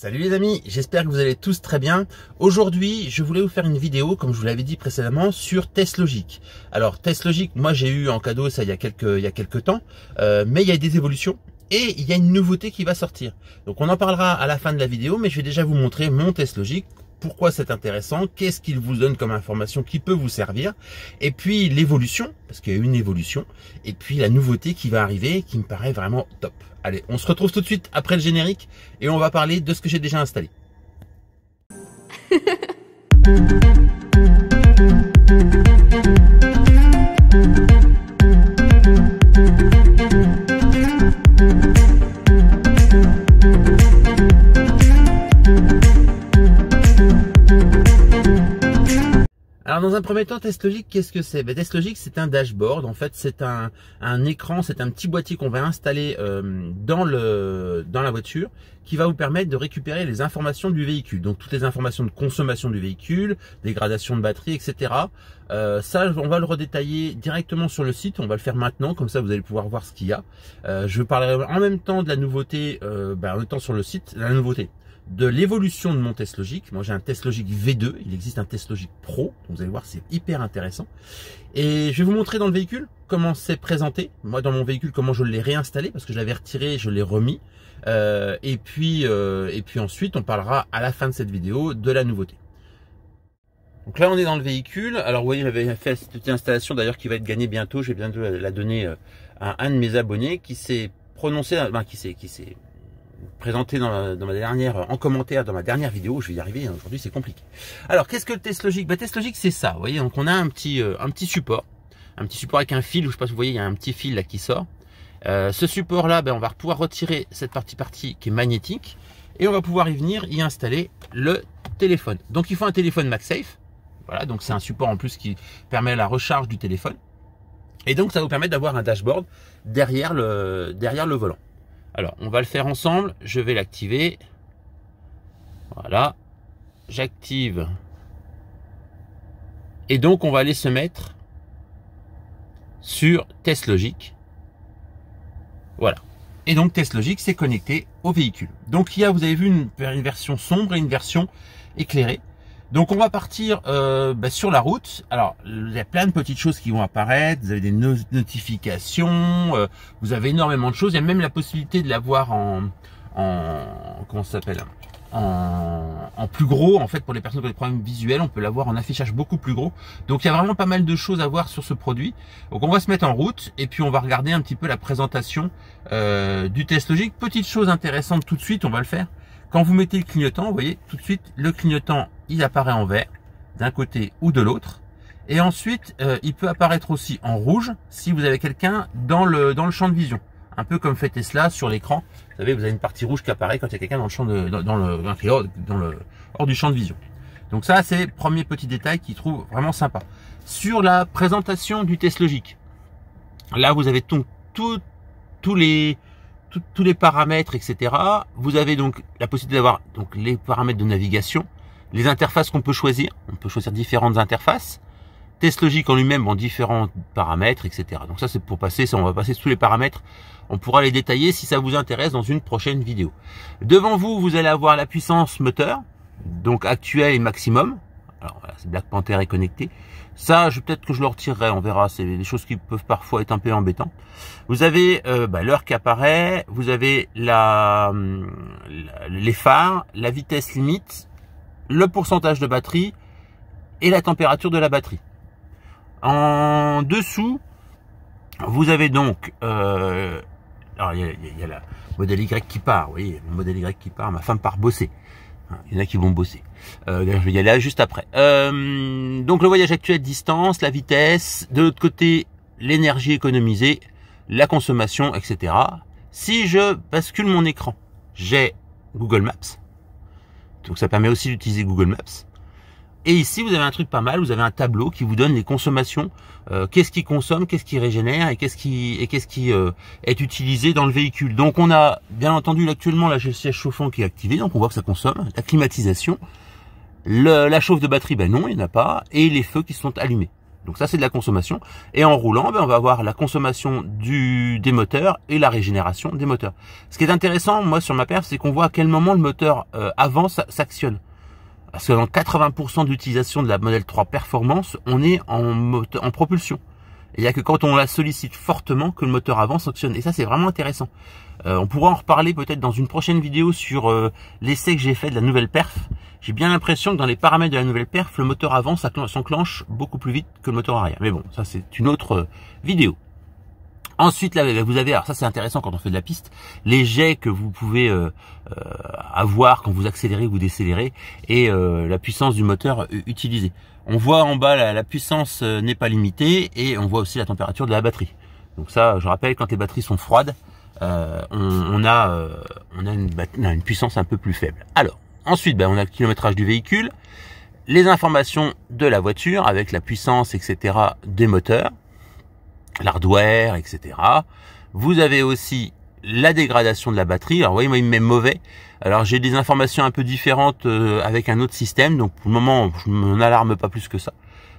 Salut les amis, j'espère que vous allez tous très bien. Aujourd'hui, je voulais vous faire une vidéo, comme je vous l'avais dit précédemment, sur TestLogic. Alors TestLogic, moi j'ai eu en cadeau ça il y a quelques temps, mais il y a des évolutions et il y a une nouveauté qui va sortir. Donc on en parlera à la fin de la vidéo, mais je vais déjà vous montrer mon TestLogic. Pourquoi c'est intéressant, qu'est-ce qu'il vous donne comme information qui peut vous servir, et puis l'évolution, parce qu'il y a une évolution, et puis la nouveauté qui va arriver, qui me paraît vraiment top. Allez, on se retrouve tout de suite après le générique, et on va parler de ce que j'ai déjà installé. Alors dans un premier temps, TestLogic, qu'est-ce que c'est? TestLogic, c'est un dashboard. En fait, c'est un écran, c'est un petit boîtier qu'on va installer dans la voiture, qui va vous permettre de récupérer les informations du véhicule. Donc toutes les informations de consommation du véhicule, dégradation de batterie, etc. Ça, on va le redétailler directement sur le site. On va le faire maintenant, comme ça vous allez pouvoir voir ce qu'il y a. Je parlerai en même temps de la nouveauté, en même temps sur le site, la nouveauté de l'évolution de mon TestLogic. Moi j'ai un TestLogic V2, il existe un TestLogic Pro, donc vous allez voir c'est hyper intéressant. Et je vais vous montrer dans le véhicule comment c'est présenté. Moi dans mon véhicule comment je l'ai réinstallé, parce que je l'avais retiré, je l'ai remis. Et puis ensuite on parlera à la fin de cette vidéo de la nouveauté. Donc là on est dans le véhicule. Alors vous voyez j'avais fait cette petite installation d'ailleurs qui va être gagnée bientôt. Je vais bientôt la donner à un de mes abonnés qui s'est prononcé, qui s'est présenté dans ma dernière, en commentaire dans ma dernière vidéo. Je vais y arriver, aujourd'hui c'est compliqué. Alors qu'est-ce que le TestLogic? TestLogic c'est ça, vous voyez, donc on a un petit support avec un fil, je sais pas si vous voyez, il y a un petit fil là qui sort. Ce support là, on va pouvoir retirer cette partie qui est magnétique et on va pouvoir y installer le téléphone. Donc il faut un téléphone MagSafe, voilà, donc c'est un support en plus qui permet la recharge du téléphone et donc ça va vous permettre d'avoir un dashboard derrière le volant. Alors, on va le faire ensemble. Je vais l'activer. Voilà. J'active. Et donc, on va aller se mettre sur TestLogic. Voilà. Et donc, TestLogic, c'est connecté au véhicule. Donc, vous avez vu une version sombre et une version éclairée. Donc, on va partir sur la route. Alors, il y a plein de petites choses qui vont apparaître. Vous avez des notifications. Vous avez énormément de choses. Il y a même la possibilité de l'avoir comment ça s'appelle, en plus gros. En fait, pour les personnes qui ont des problèmes visuels, on peut l'avoir en affichage beaucoup plus gros. Donc, il y a vraiment pas mal de choses à voir sur ce produit. Donc, on va se mettre en route et puis on va regarder un petit peu la présentation du TestLogic. Petite chose intéressante tout de suite, on va le faire. Quand vous mettez le clignotant, vous voyez tout de suite le clignotant, il apparaît en vert d'un côté ou de l'autre. Et ensuite, il peut apparaître aussi en rouge si vous avez quelqu'un dans le champ de vision. Un peu comme fait Tesla sur l'écran. Vous savez, vous avez une partie rouge qui apparaît quand il y a quelqu'un dans le champ hors du champ de vision. Donc ça, c'est le premier petit détail qui trouve vraiment sympa. Sur la présentation du TestLogic, là vous avez tous les paramètres, etc. Vous avez donc la possibilité d'avoir les paramètres de navigation, les interfaces qu'on peut choisir. On peut choisir différentes interfaces. TestLogic en lui-même en différents paramètres, etc. Donc ça c'est pour passer, on va passer tous les paramètres. On pourra les détailler si ça vous intéresse dans une prochaine vidéo. Devant vous, vous allez avoir la puissance moteur, donc actuelle et maximum. Alors voilà, c'est Black Panther est connecté. Ça, peut-être que je le retirerai, on verra. C'est des choses qui peuvent parfois être un peu embêtantes. Vous avez l'heure qui apparaît, vous avez les phares, la vitesse limite, le pourcentage de batterie et la température de la batterie. En dessous, vous avez donc, alors il y a la modèle Y qui part, vous voyez, le modèle Y qui part, ma femme part bosser. Il y en a qui vont bosser. Je vais y aller juste après. Donc le voyage actuel, distance, la vitesse, de l'autre côté, l'énergie économisée, la consommation, etc. Si je bascule mon écran, j'ai Google Maps. Donc ça permet aussi d'utiliser Google Maps. Et ici, vous avez un truc pas mal, vous avez un tableau qui vous donne les consommations, qu'est-ce qui consomme, qu'est-ce qui régénère et qu'est-ce qui est utilisé dans le véhicule. Donc on a bien entendu actuellement là j'ai le siège chauffant qui est activé, donc on voit que ça consomme, la climatisation, la chauffe de batterie, non, il n'y en a pas, et les feux qui sont allumés. Donc ça c'est de la consommation. Et en roulant, on va avoir la consommation des moteurs et la régénération des moteurs. Ce qui est intéressant, moi sur ma perf, c'est qu'on voit à quel moment le moteur avant s'actionne. Parce que dans 80% d'utilisation de la Model 3 Performance, on est en propulsion. Et il n'y a que quand on la sollicite fortement que le moteur avant s'actionne. Et ça, c'est vraiment intéressant. On pourra en reparler peut-être dans une prochaine vidéo sur l'essai que j'ai fait de la nouvelle perf. J'ai bien l'impression que dans les paramètres de la nouvelle perf, le moteur avant s'enclenche beaucoup plus vite que le moteur arrière. Mais bon, ça c'est une autre vidéo. Ensuite, là, vous avez, alors ça c'est intéressant quand on fait de la piste, les jets que vous pouvez avoir quand vous accélérez ou vous décélérez et la puissance du moteur utilisée. On voit en bas la puissance n'est pas limitée et on voit aussi la température de la batterie. Donc ça, je rappelle, quand les batteries sont froides, on a une puissance un peu plus faible. Alors, ensuite, on a le kilométrage du véhicule, les informations de la voiture avec la puissance, etc. des moteurs, l'hardware, etc. Vous avez aussi la dégradation de la batterie. Alors, vous voyez, moi, il me met mauvais. Alors, j'ai des informations un peu différentes avec un autre système. Donc, pour le moment, je ne m'en alarme pas plus que ça.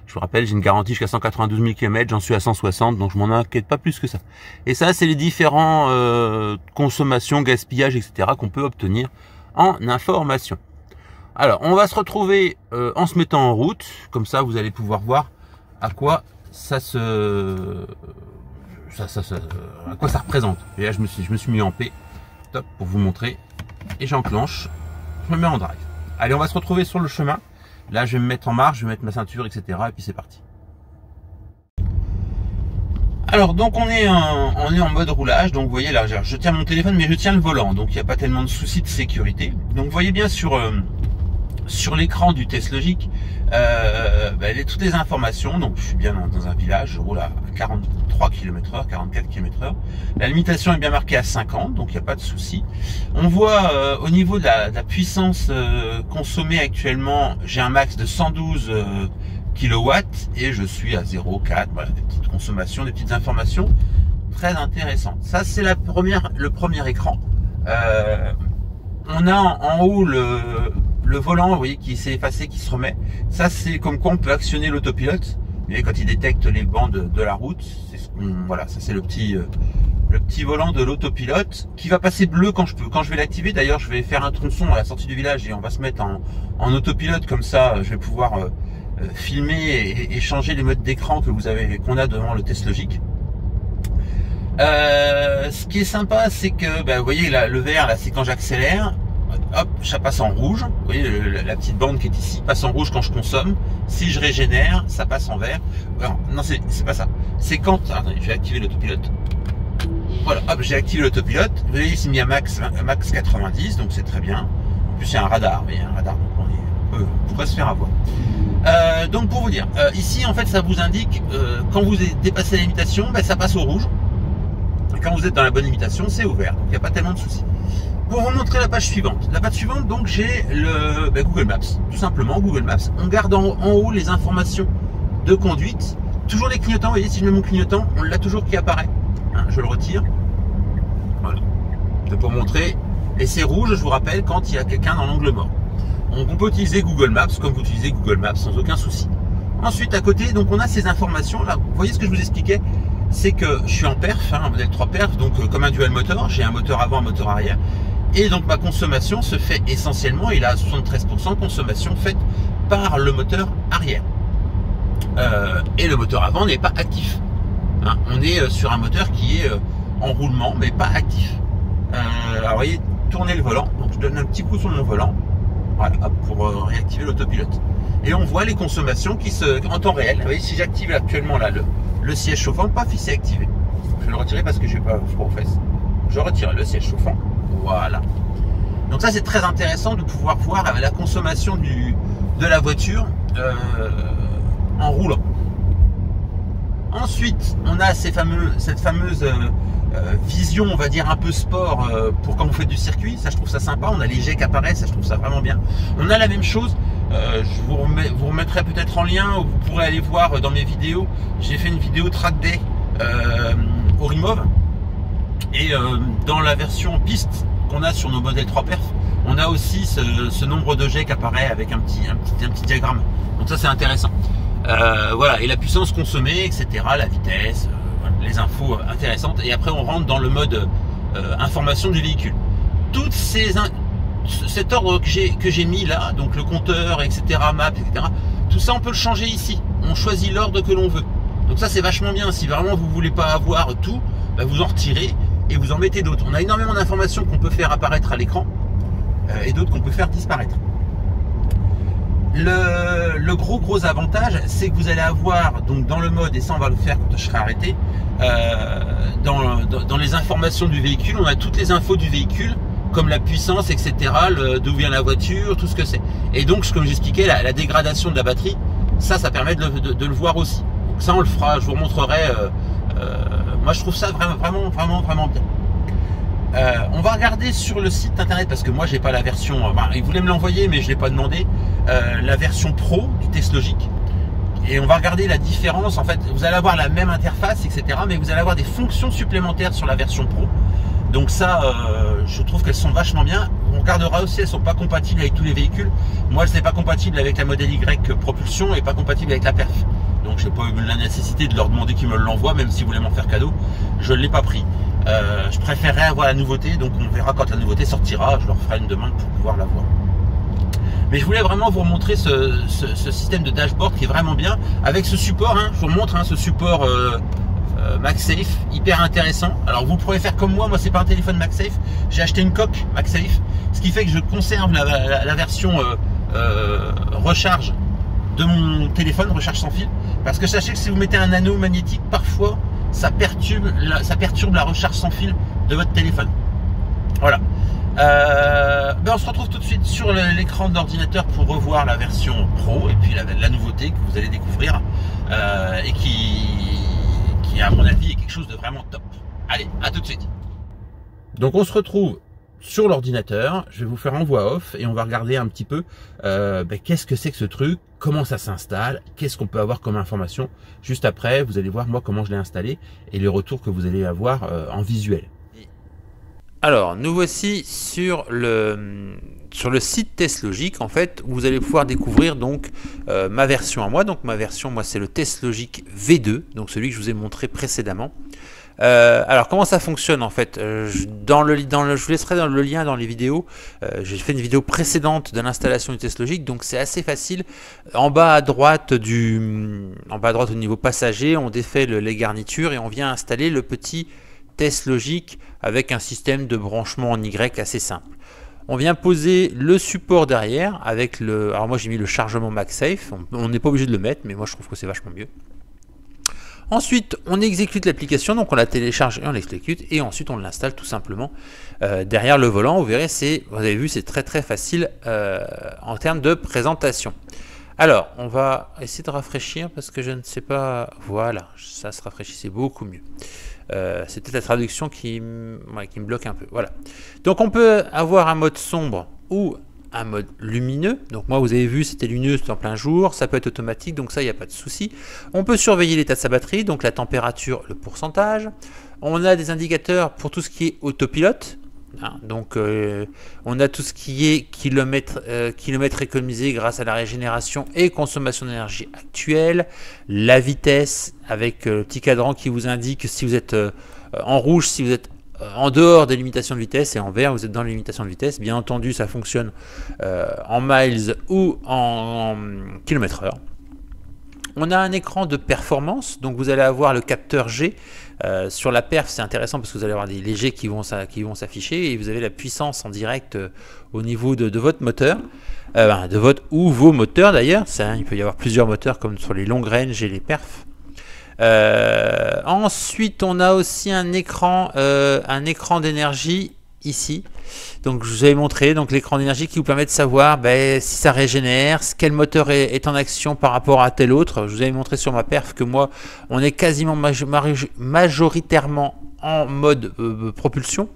Je vous rappelle, j'ai une garantie jusqu'à 192 000 km, j'en suis à 160, donc je m'en inquiète pas plus que ça. Et ça, c'est les différents consommations, gaspillage, etc. qu'on peut obtenir en information. Alors, on va se retrouver en se mettant en route. Comme ça, vous allez pouvoir voir à quoi ça représente. Et là, je me suis mis en paix, top, pour vous montrer. Et j'enclenche, je me mets en drive. Allez, on va se retrouver sur le chemin. Là, je vais me mettre en marche, je vais mettre ma ceinture, etc. Et puis c'est parti. Alors, donc on est en mode roulage. Donc, vous voyez là, je tiens mon téléphone, mais je tiens le volant. Donc, il n'y a pas tellement de soucis de sécurité. Donc, vous voyez bien sur l'écran du test logique, toutes les informations. Donc, je suis bien dans un village, je roule à 43 km/h, 44 km/h. La limitation est bien marquée à 50, donc il n'y a pas de souci. On voit au niveau de la puissance consommée actuellement, j'ai un max de 112 kW et je suis à 0,4. Voilà, des petites consommations, des petites informations très intéressantes. Ça, c'est le premier écran. On a en haut le volant, vous voyez, qui s'est effacé, qui se remet. Ça, c'est comme quoi on peut actionner l'autopilote. Et quand il détecte les bandes de la route, voilà, ça c'est le petit volant de l'autopilote qui va passer bleu quand je vais l'activer. D'ailleurs, je vais faire un tronçon à la sortie du village et on va se mettre en autopilote, comme ça, je vais pouvoir filmer et changer les modes d'écran qu'on a devant le test logique. Ce qui est sympa, c'est que, vous voyez, là, le vert, là, c'est quand j'accélère. Hop, ça passe en rouge. Vous voyez, la petite bande qui est ici passe en rouge quand je consomme. Si je régénère, ça passe en vert. Alors, non, c'est pas ça. C'est quand... Attendez, je vais activer l'autopilote. Voilà, hop, j'ai activé l'autopilote. Vous voyez, il s'est mis à max 90, donc c'est très bien. En plus, il y a un radar. Mais il y a un radar, donc on pourrait se faire avoir. Donc, pour vous dire, ici, en fait, ça vous indique quand vous dépassez la limitation, ça passe au rouge. Et quand vous êtes dans la bonne limitation, c'est au vert. Donc, il n'y a pas tellement de soucis. Pour vous montrer la page suivante. La page suivante, donc j'ai le Google Maps. Tout simplement, Google Maps. On garde en haut les informations de conduite. Toujours les clignotants. Vous voyez, si je mets mon clignotant, on l'a toujours qui apparaît. Hein, je le retire. Voilà. C'est pour montrer. Et c'est rouge, je vous rappelle, quand il y a quelqu'un dans l'angle mort. Donc on peut utiliser Google Maps comme vous utilisez Google Maps sans aucun souci. Ensuite, à côté, donc on a ces informations là. Vous voyez ce que je vous expliquais, c'est que je suis en perf, un modèle 3 perf, donc comme un dual moteur. J'ai un moteur avant, un moteur arrière. Et donc ma consommation se fait essentiellement, il a 73% consommation faite par le moteur arrière. Et le moteur avant n'est pas actif. Hein, on est sur un moteur qui est en roulement, mais pas actif. Alors vous voyez, tourner le volant. Donc je donne un petit coup sur mon volant, voilà, pour réactiver l'autopilote. Et on voit les consommations en temps réel. Vous voyez, si j'active actuellement là le siège chauffant, paf, il s'est activé. Je vais le retirer parce que j'ai pas froid aux fesses. Je retire le siège chauffant. Voilà. Donc ça, c'est très intéressant de pouvoir voir la consommation de la voiture en roulant. Ensuite, on a cette fameuse vision, on va dire, un peu sport pour quand vous faites du circuit. Ça, je trouve ça sympa. On a les jets qui apparaissent, ça, je trouve ça vraiment bien. On a la même chose. Je vous remettrai peut-être en lien, où vous pourrez aller voir dans mes vidéos. J'ai fait une vidéo track day au Rimov. Et dans la version piste qu'on a sur nos modèles 3 perf, on a aussi ce nombre de jets qui apparaît avec un petit diagramme. Donc ça, c'est intéressant. Voilà, et la puissance consommée, etc., la vitesse, voilà, les infos intéressantes. Et après, on rentre dans le mode information du véhicule. Toutes cet ordre que j'ai mis là, donc le compteur, etc., map, etc., tout ça, on peut le changer ici. On choisit l'ordre que l'on veut. Donc ça, c'est vachement bien. Si vraiment vous voulez pas avoir tout, bah, vous en retirez et vous en mettez d'autres. On a énormément d'informations qu'on peut faire apparaître à l'écran et d'autres qu'on peut faire disparaître. Le gros avantage, c'est que vous allez avoir, donc dans le mode, et ça on va le faire quand je serai arrêté, dans les informations du véhicule, on a toutes les infos du véhicule, comme la puissance, etc., d'où vient la voiture, tout ce que c'est. Et donc, comme j'expliquais, la dégradation de la batterie, ça permet de le voir aussi. Donc ça, on le fera, je vous remontrerai. Moi, je trouve ça vraiment bien. On va regarder sur le site internet, parce que moi, j'ai pas la version... il voulait me l'envoyer, mais je l'ai pas demandé. La version pro du TestLogic. Et on va regarder la différence. En fait, vous allez avoir la même interface, etc., mais vous allez avoir des fonctions supplémentaires sur la version pro. Donc ça, je trouve qu'elles sont vachement bien. On regardera aussi, elles sont pas compatibles avec tous les véhicules. Moi, elles sont pas compatibles avec la modèle Y propulsion et pas compatible avec la perf. Donc, j'ai pas eu la nécessité de leur demander qu'ils me l'envoient, même s'ils voulaient m'en faire cadeau. Je ne l'ai pas pris. Je préférerais avoir la nouveauté, donc on verra quand la nouveauté sortira. Je leur ferai une demande pour pouvoir la voir. Mais je voulais vraiment vous montrer ce système de dashboard qui est vraiment bien avec ce support. Je vous montre ce support. MagSafe, hyper intéressant. Alors vous pourrez faire comme moi c'est pas un téléphone MagSafe, j'ai acheté une coque MagSafe, ce qui fait que je conserve la version recharge de mon téléphone, recharge sans fil, parce que sachez que si vous mettez un anneau magnétique, parfois ça perturbe la recharge sans fil de votre téléphone. Voilà. On se retrouve tout de suite sur l'écran de l'ordinateur pour revoir la version pro et puis la nouveauté que vous allez découvrir et qui à mon avis est quelque chose de vraiment top. Allez, à tout de suite. Donc on se retrouve sur l'ordinateur, je vais vous faire en voix off et on va regarder un petit peu qu'est-ce que c'est que ce truc, comment ça s'installe, qu'est-ce qu'on peut avoir comme information. Juste après, vous allez voir moi comment je l'ai installé et les retours que vous allez avoir en visuel. Alors, nous voici sur le site TestLogic, en fait, où vous allez pouvoir découvrir donc ma version à moi. Donc ma version, moi, c'est le TestLogic V2, donc celui que je vous ai montré précédemment. Alors comment ça fonctionne en fait, je vous laisserai dans le lien dans les vidéos. J'ai fait une vidéo précédente de l'installation du TestLogic, donc c'est assez facile. En bas à droite au niveau passager, on défait les garnitures et on vient installer le petit TestLogic avec un système de branchement en Y assez simple. On vient poser le support derrière avec alors moi j'ai mis le chargement MagSafe, on n'est pas obligé de le mettre, mais moi je trouve que c'est vachement mieux. Ensuite, on exécute l'application, donc on la télécharge et on l'exécute, et ensuite on l'installe tout simplement derrière le volant. Vous verrez, vous avez vu, c'est très facile en termes de présentation. Alors, on va essayer de rafraîchir parce que je ne sais pas. Voilà, ça se rafraîchit, c'est beaucoup mieux. C'est peut-être la traduction qui me bloque un peu. Voilà. Donc, on peut avoir un mode sombre ou un mode lumineux. Donc moi, vous avez vu, c'était lumineux, c'est en plein jour. Ça peut être automatique, donc ça, il n'y a pas de souci. On peut surveiller l'état de sa batterie, donc la température, le pourcentage. On a des indicateurs pour tout ce qui est autopilote. Donc on a tout ce qui est kilomètres économisés grâce à la régénération et consommation d'énergie actuelle, la vitesse avec le petit cadran qui vous indique si vous êtes en rouge, si vous êtes en dehors des limitations de vitesse, et en vert vous êtes dans les limitations de vitesse. Bien entendu, ça fonctionne en miles ou en km/h. On a un écran de performance, donc vous allez avoir le capteur G. Sur la perf, c'est intéressant parce que vous allez avoir des légers qui vont s'afficher, et vous avez la puissance en direct au niveau de votre moteur, de votre ou vos moteurs d'ailleurs. Il peut y avoir plusieurs moteurs comme sur les longues range et les perfs. Ensuite, on a aussi un écran d'énergie ici. Donc je vous avais montré donc l'écran d'énergie qui vous permet de savoir si ça régénère, quel moteur est en action par rapport à tel autre. Je vous avais montré sur ma perf que moi on est quasiment majoritairement en mode propulsion,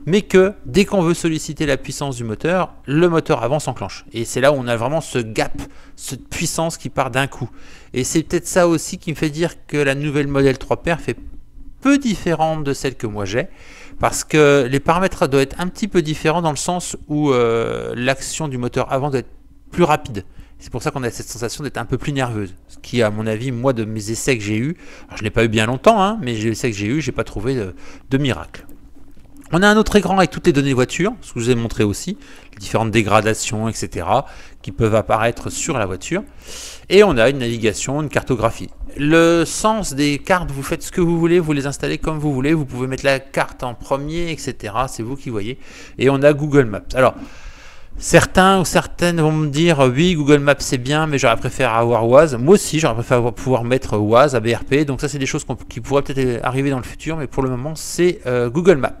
mais que dès qu'on veut solliciter la puissance du moteur, le moteur avant s'enclenche. Et c'est là où on a vraiment ce gap, cette puissance qui part d'un coup. Et c'est peut-être ça aussi qui me fait dire que la nouvelle modèle 3 perf est peu différente de celle que moi j'ai, parce que les paramètres doivent être un petit peu différents dans le sens où l'action du moteur avant doit être plus rapide C'est pour ça qu'on a cette sensation d'être un peu plus nerveuse. Ce qui, à mon avis, moi, de mes essais que j'ai eus, alors je ne l'ai pas eu bien longtemps, hein, mais les essais que j'ai eus, j'ai pas trouvé de miracle. On a un autre écran avec toutes les données voiture, ce que je vous ai montré aussi, les différentes dégradations, etc., qui peuvent apparaître sur la voiture. Et on a une navigation, une cartographie. Le sens des cartes, vous faites ce que vous voulez, vous les installez comme vous voulez, vous pouvez mettre la carte en premier, etc., c'est vous qui voyez. Et on a Google Maps. Alors, certains ou certaines vont me dire, oui, Google Maps c'est bien, mais j'aurais préféré avoir Waze. Moi aussi, j'aurais préféré pouvoir mettre Waze, ABRP, donc ça c'est des choses qui pourraient peut-être arriver dans le futur, mais pour le moment, c'est Google Maps.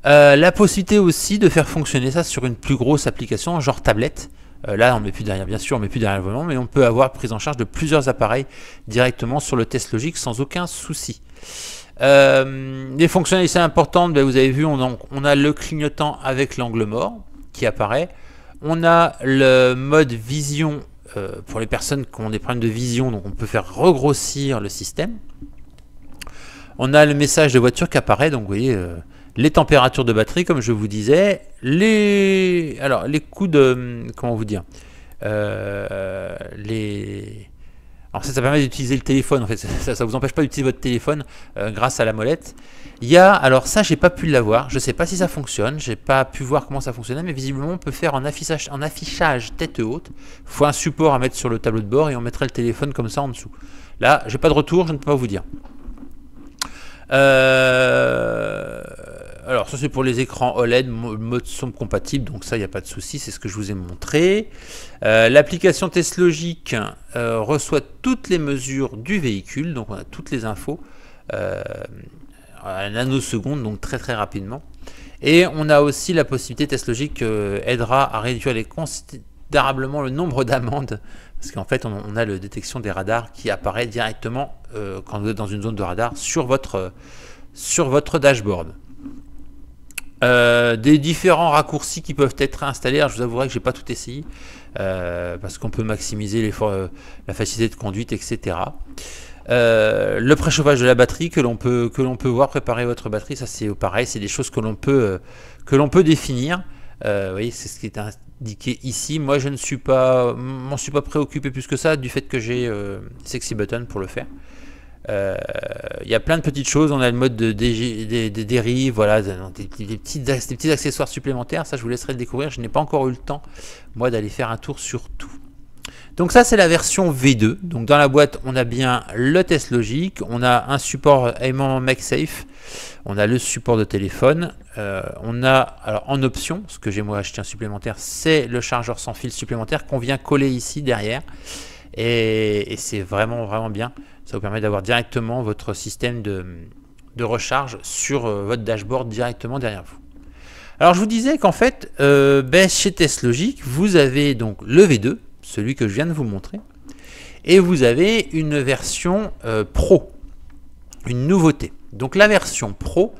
La possibilité aussi de faire fonctionner ça sur une plus grosse application, genre tablette. Là, on met plus derrière, bien sûr, on met plus derrière le volant, mais on peut avoir prise en charge de plusieurs appareils directement sur le test logique sans aucun souci. Les fonctionnalités importantes, ben, vous avez vu, on a le clignotant avec l'angle mort qui apparaît. On a le mode vision pour les personnes qui ont des problèmes de vision, donc on peut faire regrossir le système. On a le message de voiture qui apparaît, donc vous voyez les températures de batterie, comme je vous disais, les coups de, comment vous dire, alors ça permet d'utiliser le téléphone, en fait, ça vous empêche pas d'utiliser votre téléphone grâce à la molette. Il y a, alors ça j'ai pas pu l'avoir, je sais pas si ça fonctionne, j'ai pas pu voir comment ça fonctionnait, mais visiblement on peut faire en affichage tête haute. Il faut un support à mettre sur le tableau de bord et on mettrait le téléphone comme ça en dessous. Là j'ai pas de retour, je ne peux pas vous dire. Alors ça c'est pour les écrans OLED, mode sombre compatible, donc ça il n'y a pas de souci, c'est ce que je vous ai montré. L'application Test Logic reçoit toutes les mesures du véhicule, donc on a toutes les infos à nanoseconde, donc très très rapidement. Et on a aussi la possibilité, Test Logic aidera à réduire considérablement le nombre d'amendes, parce qu'en fait on a la détection des radars qui apparaît directement quand vous êtes dans une zone de radar sur votre dashboard. Des différents raccourcis qui peuvent être installés. Alors je vous avouerai que j'ai pas tout essayé parce qu'on peut maximiser la facilité de conduite, etc. Le préchauffage de la batterie que l'on peut voir, préparer votre batterie, ça c'est pareil, c'est des choses que l'on peut définir. Vous voyez, c'est ce qui est indiqué ici. Moi je ne suis pas, m'en suis pas préoccupé plus que ça du fait que j'ai Sexy Button pour le faire. Il y a plein de petites choses, on a le mode de dérive, voilà, des petits accessoires supplémentaires, ça je vous laisserai le découvrir, je n'ai pas encore eu le temps moi d'aller faire un tour sur tout. Donc ça c'est la version V2, donc dans la boîte on a bien le test logique, on a un support aimant MagSafe, on a le support de téléphone, on a, alors en option, ce que j'ai moi acheté un supplémentaire, c'est le chargeur sans fil supplémentaire qu'on vient coller ici derrière, et c'est vraiment bien. Ça vous permet d'avoir directement votre système de recharge sur votre dashboard directement derrière vous. Alors je vous disais qu'en fait, chez Test Logic, vous avez donc le V2, celui que je viens de vous montrer, et vous avez une version Pro, une nouveauté. Donc la version Pro,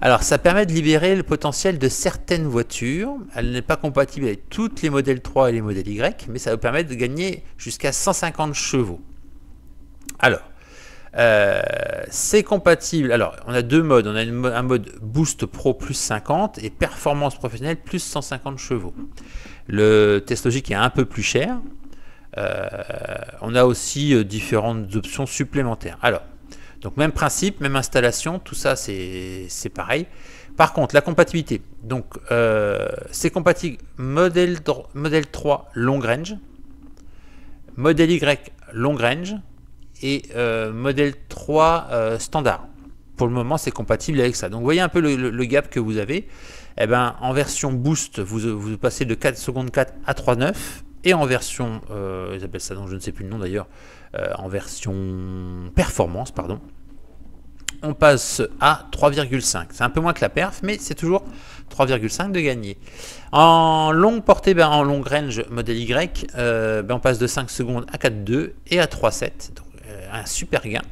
alors ça permet de libérer le potentiel de certaines voitures. Elle n'est pas compatible avec toutes les modèles 3 et les modèles Y, mais ça vous permet de gagner jusqu'à 150 chevaux. Alors, c'est compatible. Alors, on a deux modes. On a un mode Boost Pro plus 50 et Performance Professionnelle plus 150 chevaux. Le test logique est un peu plus cher. On a aussi différentes options supplémentaires. Alors, donc même principe, même installation, tout ça c'est pareil. Par contre, la compatibilité. Donc, c'est compatible modèle 3 long range, modèle Y long range, et modèle 3 standard. Pour le moment, c'est compatible avec ça. Donc, vous voyez un peu le gap que vous avez. Eh ben, en version boost, vous passez de 4 secondes 4 à 3,9. Et en version, ils appellent ça, donc je ne sais plus le nom d'ailleurs, en version performance, pardon, on passe à 3,5. C'est un peu moins que la perf, mais c'est toujours 3,5 de gagner. En longue portée, en long range modèle Y, on passe de 5 secondes à 4,2 et à 3,7. Donc, un super gain.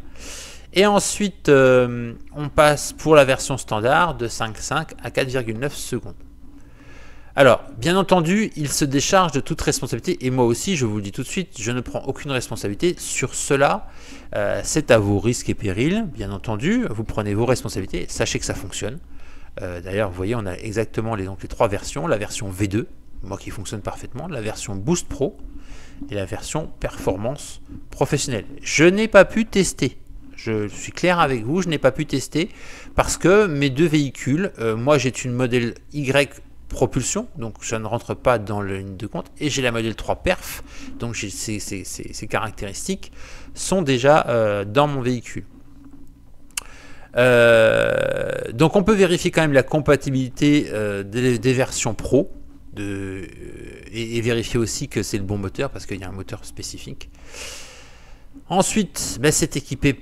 Et ensuite, on passe pour la version standard de 5,5 à 4,9 secondes. Alors, bien entendu, il se décharge de toute responsabilité. Et moi aussi, je vous le dis tout de suite, je ne prends aucune responsabilité sur cela. C'est à vos risques et périls, bien entendu. Vous prenez vos responsabilités. Sachez que ça fonctionne. D'ailleurs, vous voyez, on a exactement les trois versions. La version V2, moi qui fonctionne parfaitement, la version Boost Pro et la version Performance Professionnelle. Je n'ai pas pu tester. Je suis clair avec vous, je n'ai pas pu tester parce que mes deux véhicules, moi j'ai une modèle Y propulsion, donc ça ne rentre pas dans le ligne de compte, et j'ai la modèle 3 perf, donc ces caractéristiques sont déjà dans mon véhicule. Donc on peut vérifier quand même la compatibilité des versions Pro et vérifier aussi que c'est le bon moteur parce qu'il y a un moteur spécifique. Ensuite, ben, c'est équipé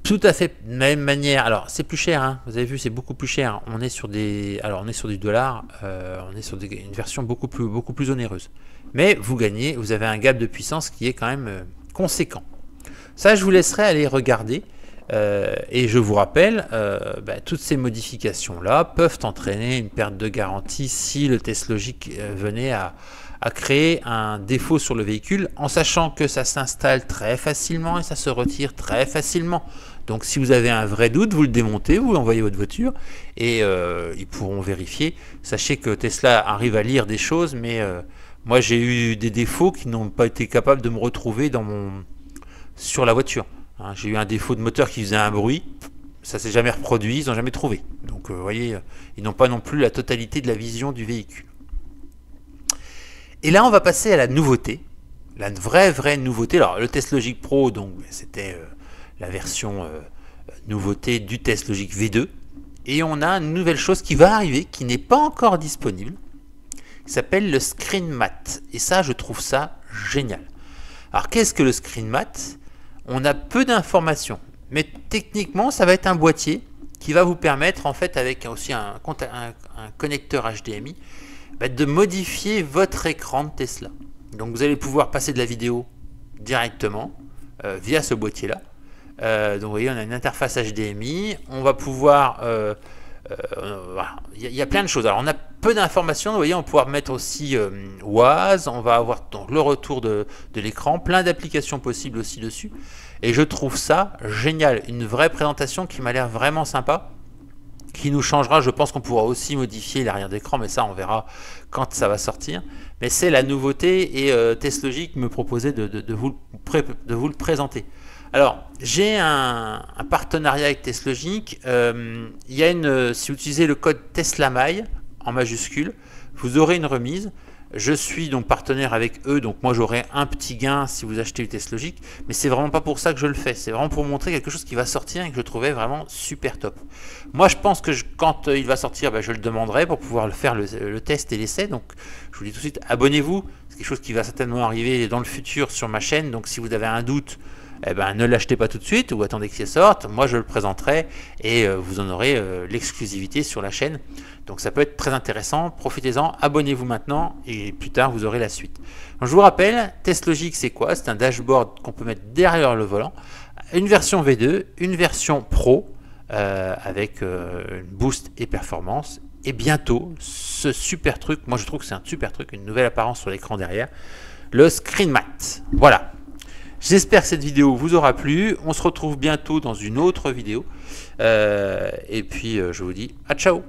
tout à fait de la même manière. Alors c'est plus cher, hein. Vous avez vu, c'est beaucoup plus cher. On est sur des, alors on est sur du dollar, on est sur une version beaucoup plus onéreuse. Mais vous gagnez, vous avez un gap de puissance qui est quand même conséquent. Ça, je vous laisserai aller regarder. Et je vous rappelle, toutes ces modifications-là peuvent entraîner une perte de garantie si le test logique venait à créer un défaut sur le véhicule, en sachant que ça s'installe très facilement et ça se retire très facilement. Donc si vous avez un vrai doute, vous le démontez, vous l'envoyez votre voiture et ils pourront vérifier. Sachez que Tesla arrive à lire des choses, mais moi j'ai eu des défauts qui n'ont pas été capables de me retrouver sur la voiture. Hein, j'ai eu un défaut de moteur qui faisait un bruit, ça s'est jamais reproduit, ils n'ont jamais trouvé. Donc vous voyez, ils n'ont pas non plus la totalité de la vision du véhicule. Et là on va passer à la nouveauté, la vraie nouveauté. Alors le Test Logic Pro, donc c'était la version nouveauté du Test Logic V2. Et on a une nouvelle chose qui va arriver, qui n'est pas encore disponible, qui s'appelle le Screen Mat. Et ça, je trouve ça génial. Alors qu'est-ce que le Screen Mat ? On a peu d'informations, mais techniquement, ça va être un boîtier qui va vous permettre, en fait, avec aussi un connecteur HDMI, de modifier votre écran de Tesla. Donc vous allez pouvoir passer de la vidéo directement via ce boîtier-là. Donc vous voyez, on a une interface HDMI, on va pouvoir... voilà. Il y a plein de choses. Alors on a peu d'informations, vous voyez, on va pouvoir mettre aussi WAS, on va avoir donc le retour de l'écran, plein d'applications possibles aussi dessus. Et je trouve ça génial, une vraie présentation qui m'a l'air vraiment sympa, qui nous changera. Je pense qu'on pourra aussi modifier l'arrière d'écran, mais ça on verra quand ça va sortir. Mais c'est la nouveauté et Test Logic me proposait de vous le présenter. Alors, j'ai un partenariat avec Test Logic. Il y a si vous utilisez le code TESLAMAI en majuscule, vous aurez une remise. Je suis donc partenaire avec eux, donc moi j'aurai un petit gain si vous achetez le Test Logic, mais c'est vraiment pas pour ça que je le fais. C'est vraiment pour montrer quelque chose qui va sortir et que je trouvais vraiment super top. Moi je pense que quand il va sortir, je le demanderai pour pouvoir le faire le test et l'essai. Donc je vous dis tout de suite, abonnez-vous. C'est quelque chose qui va certainement arriver dans le futur sur ma chaîne. Donc si vous avez un doute, ne l'achetez pas tout de suite ou attendez qu'il sorte. Moi je le présenterai et vous en aurez l'exclusivité sur la chaîne. Donc ça peut être très intéressant, profitez-en, abonnez-vous maintenant et plus tard vous aurez la suite. Donc, je vous rappelle, Test Logic c'est quoi? C'est un dashboard qu'on peut mettre derrière le volant, une version V2, une version Pro avec une boost et performance, et bientôt ce super truc, moi je trouve que c'est un super truc, une nouvelle apparence sur l'écran derrière, le Screen Mat. Voilà. J'espère que cette vidéo vous aura plu. On se retrouve bientôt dans une autre vidéo. Et puis je vous dis à ciao.